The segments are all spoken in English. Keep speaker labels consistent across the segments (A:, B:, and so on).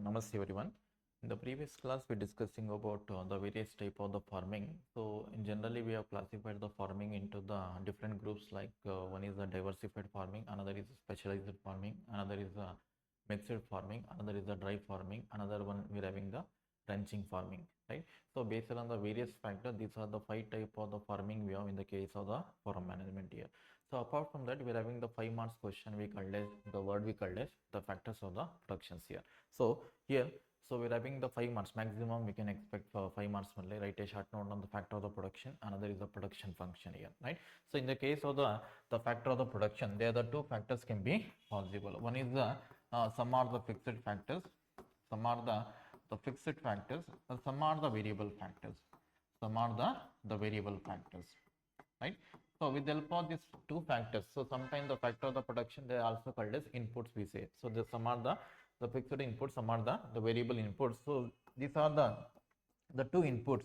A: Namaste everyone. In the previous class, we discussing about the various type of the farming. So, in generally, we have classified the farming into the different groups. Like one is the diversified farming, another is specialized farming, another is the mixed farming, another is the dry farming, another one we are having the ranching farming. Right. So, based on the various factors, these are the 5 type of the farming we have in the case of the farm management here. So apart from that, we are having the 5 marks question we called as the word we called as the factors of the productions here. So here, so we're having the 5 marks maximum we can expect for 5 marks only. Write a short note on the factor of the production. Another is the production function here, right? So in the case of the factor of the production, there the two factors can be possible. One is the some are the fixed factors, some are the fixed factors, and some are the variable factors. Some are the variable factors, right? So with the help of these two factors, so sometimes the factor of the production they are also called as inputs we say. So the some are the fixed inputs, some are the variable inputs. So these are the two inputs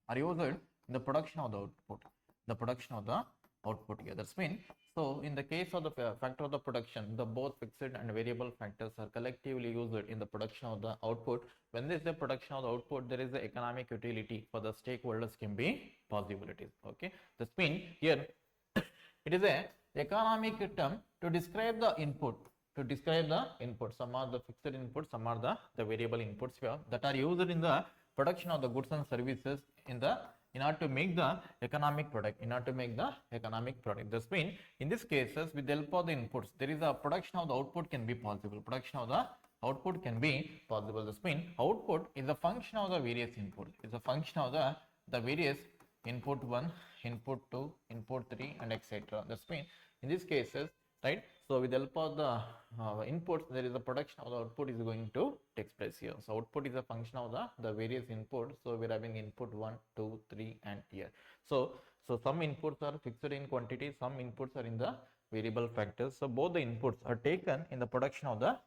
A: are used in the production of the output. The production of the output here. That's mean. So in the case of the factor of the production, the both fixed and variable factors are collectively used in the production of the output. When there is a production of the output, there is the economic utility for the stakeholders can be possibilities. Okay, that's mean here it is a economic term to describe the input. To describe the input, some are the fixed inputs, some are the variable inputs here that are used in the production of the goods and services in order to make the economic product. In order to make the economic product, this means in these cases with the help of the inputs, there is a production of the output can be possible. Production of the output can be possible. This means output is a function of the various input. It's a function of the various input 1, input 2, input 3, and etc. That's mean in these cases, right? So with the help of the inputs, there is a production of the output is going to take place here. So output is a function of the various inputs. So we're having input 1, 2, 3, and here. So some inputs are fixed in quantity, some inputs are in the variable factors. So both the inputs are taken in the production of the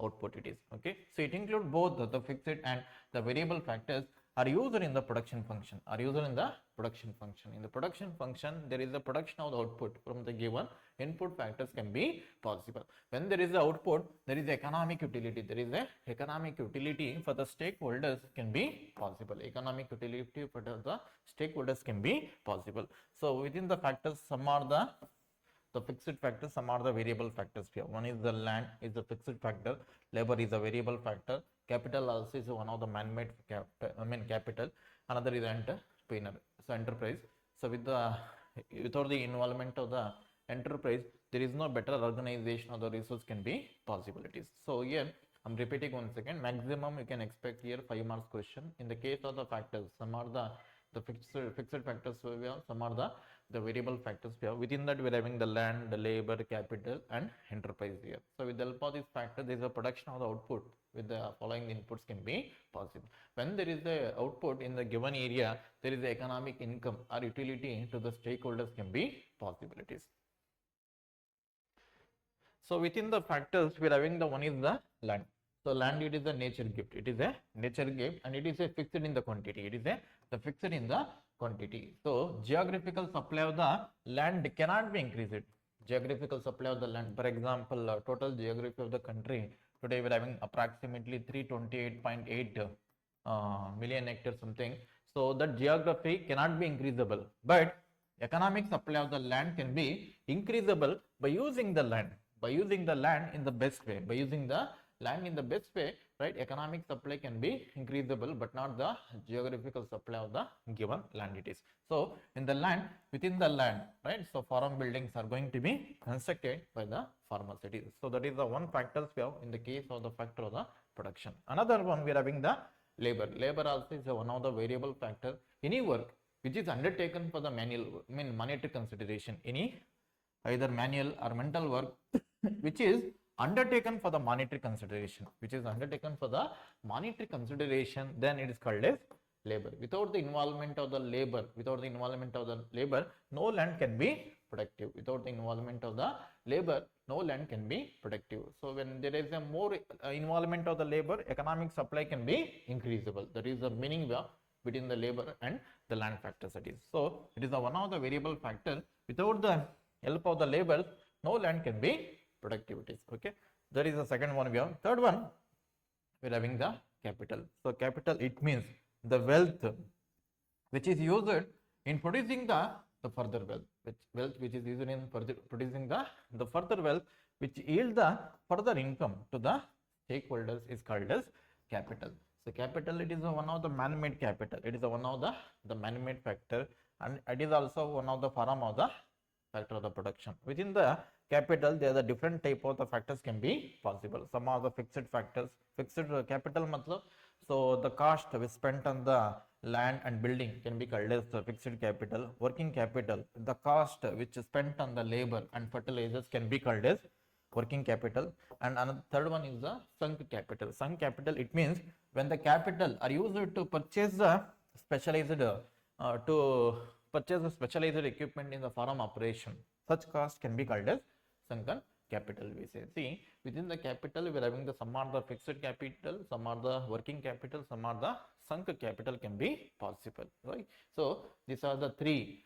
A: output it is. Okay, so it includes both the fixed and the variable factors are used in the production function. In the production function, there is a production of the output from the given input factors can be possible. When there is the output, there is economic utility. There is a economic utility for the stakeholders can be possible. Economic utility for the stakeholders can be possible. So within the factors, some are the fixed factors, some are the variable factors here. One is the land is the fixed factor, labor is a variable factor, capital also is one of the man-made capital, another is entrepreneur, so enterprise. So without the involvement of the enterprise, there is no better organization of the resource can be possibilities. So here I'm repeating once again, maximum you can expect here 5 marks question. In the case of the factors, some are the fixed factors we have, some are the variable factors we have. Within that we are having the land, the labor, capital, and enterprise here. So with the help of this factor, there is a production of the output with the following inputs can be possible. When there is the output in the given area, there is the economic income or utility to the stakeholders can be possibilities. So within the factors we are having the one is the land. So land, it is a nature gift. It is a nature gift and it is a fixed in the quantity. It is the fixed in the quantity. So geographical supply of the land cannot be increased. Geographical supply of the land, for example, total geography of the country today we are having approximately 328.8 million hectares something. So that geography cannot be increasable, but economic supply of the land can be increasable by using the land. In the best way, right? Economic supply can be increasable, but not the geographical supply of the given land it is. So in the land, within the land, right? So farm buildings are going to be constructed by the farmers. So that is the one factors we have in the case of the factor of the production. Another one we are having the labor. Labor also is one of the variable factor. Any work which is undertaken for the monetary consideration, either manual or mental work which is undertaken for the monetary consideration, then it is called as labor. Without the involvement of the labor, no land can be productive. So when there is a more involvement of the labor, economic supply can be increasable. That is the meaning between the labor and the land factors. So it is one of the variable factor. Without the help of the labor, no land can be productivities. Okay, that is the second one we have. Third one, we're having the capital. So capital, it means the wealth which is used in producing the further wealth which is used in producing the further wealth which yield the further income to the stakeholders is called as capital. So capital, it is one of the man-made capital. It is one of the man-made factor, and it is also one of the form of the factor of the production. Within the capital, there are the different type of the factors can be possible. Some are the fixed factors. Fixed capital matlab, so the cost we spent on the land and building can be called as the fixed capital. Working capital, the cost which is spent on the labor and fertilizers can be called as working capital. And another third one is the sunk capital. Sunk capital, it means when the capital are used to purchase the specialized equipment in the farm operation, such cost can be called as sunken capital. We say, see, within the capital we are having the some are the fixed capital, some are the working capital, some are the sunk capital can be possible, right? So these are the three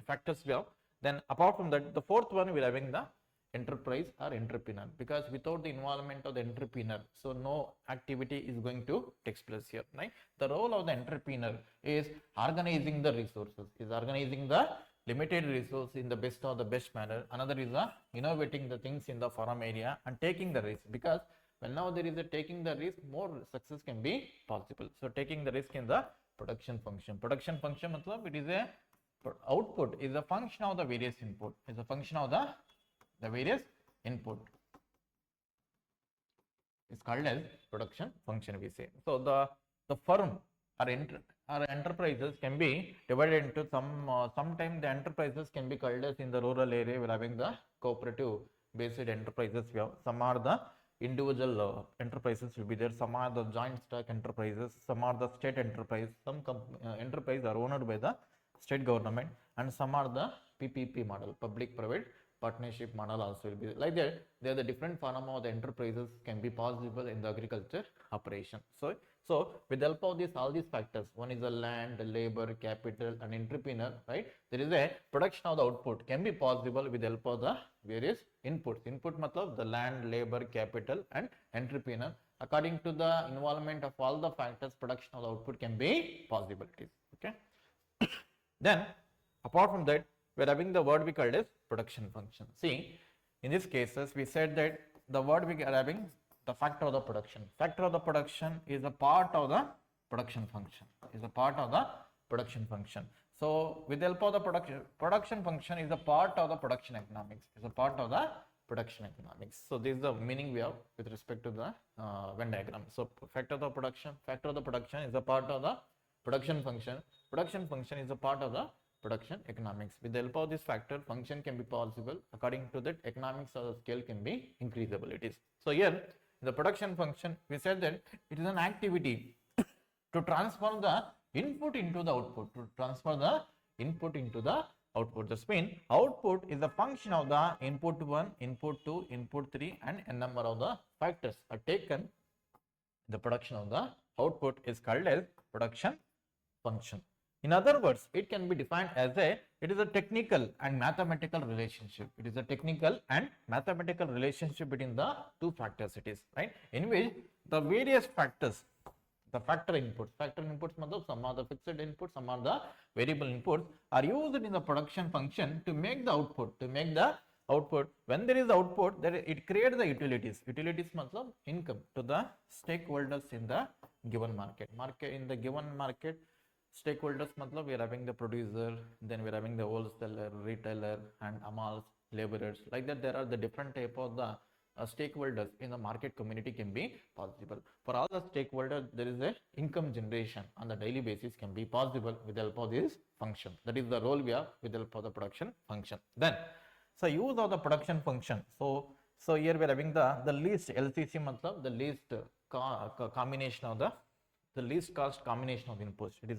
A: factors we have. Then apart from that, the fourth one we are having the enterprise or entrepreneur, because without the involvement of the entrepreneur, so no activity is going to take place here, right? The role of the entrepreneur is organizing the resources, is organizing the limited resource in the best of the best manner. Another is innovating the things in the farm area and taking the risk, because when now there is a taking the risk, more success can be possible. So taking the risk in the production function. Production function matlab, it is a output is a function of the various input, is a function of the various input, is called as production function, we say. So the firm or enterprises can be divided into sometimes the enterprises can be called as in the rural area we're having the cooperative based enterprises. We have some are the individual enterprises will be there, some are the joint stock enterprises, some are the state enterprise, some enterprise are owned by the state government, and some are the PPP model, public private partnership model also will be like that. There are the different form of the enterprises can be possible in the agriculture operation. So with the help of all these factors, one is the land, the labor, capital, and entrepreneur, right? There is a production of the output can be possible with the help of the various inputs. Input matlab the land, labor, capital, and entrepreneur. According to the involvement of all the factors, production of the output can be possibilities. Okay. Then apart from that, we are having the word we called as production function. See, in these cases, we said that the word we are having the factor of the production. Factor of the production is a part of the production function. Is a part of the production function. So, with the help of the production function is a part of the production economics. Is a part of the production economics. So, this is the meaning we have with respect to the Venn diagram. So, factor of the production is a part of the production function. Production function is a part of the production economics. With the help of this factor, function can be possible. According to that, economics of the scale can be increasabilities. So here, the production function, we said that it is an activity to transfer the input into the output. To transfer the input into the output. This means output is a function of the input 1, input 2, input 3, and a number of the factors are taken. The production of the output is called as production function. In other words, it can be defined as it is a technical and mathematical relationship. It is a technical and mathematical relationship between the two factors, it is, right? In which the various factors, the factor inputs matlab some are the fixed inputs, some are the variable inputs, are used in the production function to make the output, when there is output, then it creates the utilities. Utilities matlab income to the stakeholders in the given market. In the given market, stakeholders matlab we are having the producer, then we are having the wholesaler, retailer, and amals, laborers. Like that, there are the different type of the stakeholders in the market community can be possible. For all the stakeholders, there is a income generation on the daily basis can be possible with the help of this function. That is the role we have with the help of the production function. Then, so use of the production function. So here we are having the least LCC matlab the least combination of the least cost combination of inputs. It is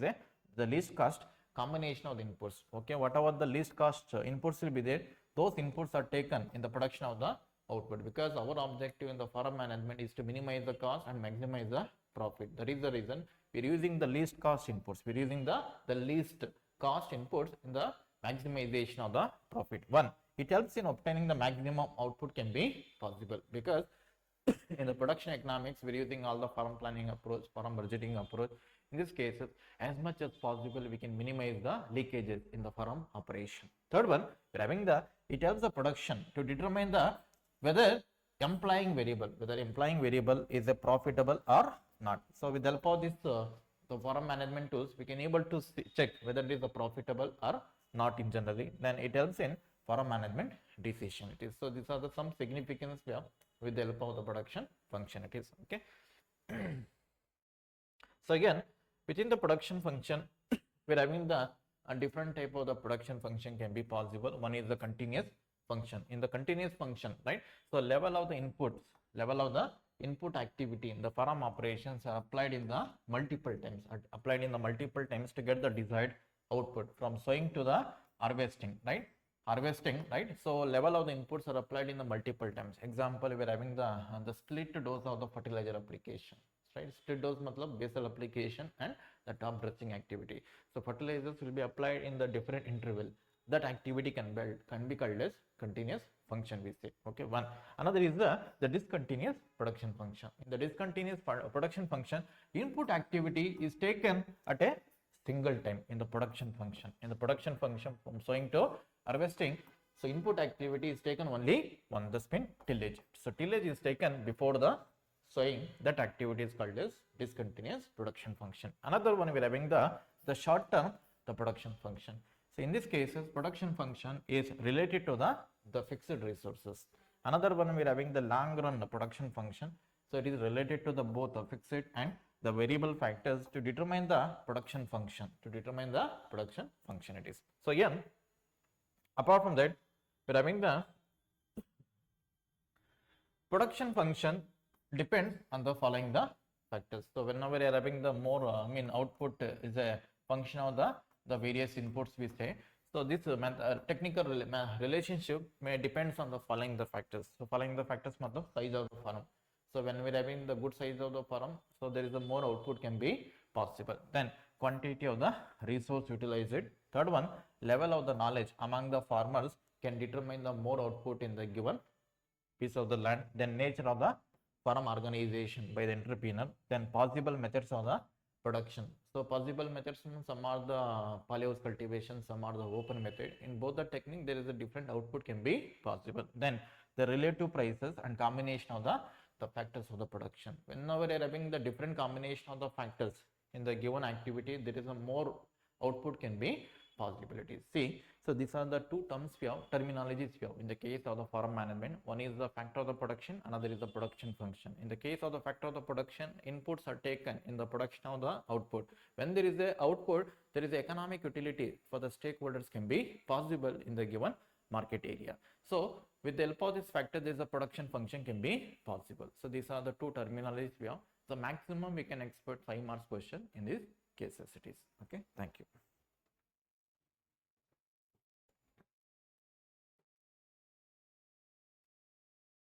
A: the least cost combination of the inputs. Okay, whatever the least cost inputs will be there, those inputs are taken in the production of the output, because our objective in the farm management is to minimize the cost and maximize the profit. That is the reason we are using the least cost inputs. We are using the least cost inputs in the maximization of the profit. One, it helps in obtaining the maximum output can be possible, because in the production economics, we're using all the farm planning approach, farm budgeting approach. In this cases, as much as possible, we can minimize the leakages in the farm operation. Third one, we're having it helps the production to determine whether employing variable is a profitable or not. So with the help of this the farm management tools, we can able to check whether it is a profitable or not in generally. Then it helps in farm management decision. It is so these are the some significance we have with the help of the production function. It is okay. So again, within the production function, we're having a different type of the production function can be possible. One is the continuous function. In the continuous function, right? So level of the input activity in the farm operations are applied in the multiple times to get the desired output from sowing to the harvesting, right? So level of the inputs are applied in the multiple times. Example, we are having the split dose of the fertilizer application, right? Split dose matlab basal application and the top dressing activity. So fertilizers will be applied in the different interval. That activity can be called as continuous function, we say. Okay, one. Another is the discontinuous production function. In the discontinuous production function, input activity is taken at a single time in the production function. In the production function from sowing to harvesting, so input activity is taken only on the spin tillage. So tillage is taken before the sowing. That activity is called as discontinuous production function. Another one we are having the short term the production function. So in this cases, production function is related to the fixed resources. Another one we are having the long run production function. So it is related to the both the fixed and the variable factors to determine the production function. It is. So again, apart from that, we are having the production function depends on the following the factors. So whenever we are having the more output is a function of the various inputs we say. So this technical relationship may depends on the following the factors. So following the factors matlab size of the farm. So when we are having the good size of the farm, so there is a more output can be possible. Then quantity of the resource utilized. Third one, level of the knowledge among the farmers can determine the more output in the given piece of the land. Then nature of the farm organization by the entrepreneur. Then possible methods of the production. So possible methods, some are the polyhouse cultivation, some are the open method. In both the technique, there is a different output can be possible. Then the relative prices and combination of the factors of the production. Whenever you are having the different combination of the factors in the given activity, there is a more output can be possibilities. See, so these are the two terms we have, terminologies we have in the case of the farm management. One is the factor of the production, another is the production function. In the case of the factor of the production, inputs are taken in the production of the output. When there is a output, there is economic utility for the stakeholders can be possible in the given market area. So with the help of this factor, there is a production function can be possible. So these are the two terminologies we have. So maximum we can expect 5 marks question in these cases. It is okay. Thank you.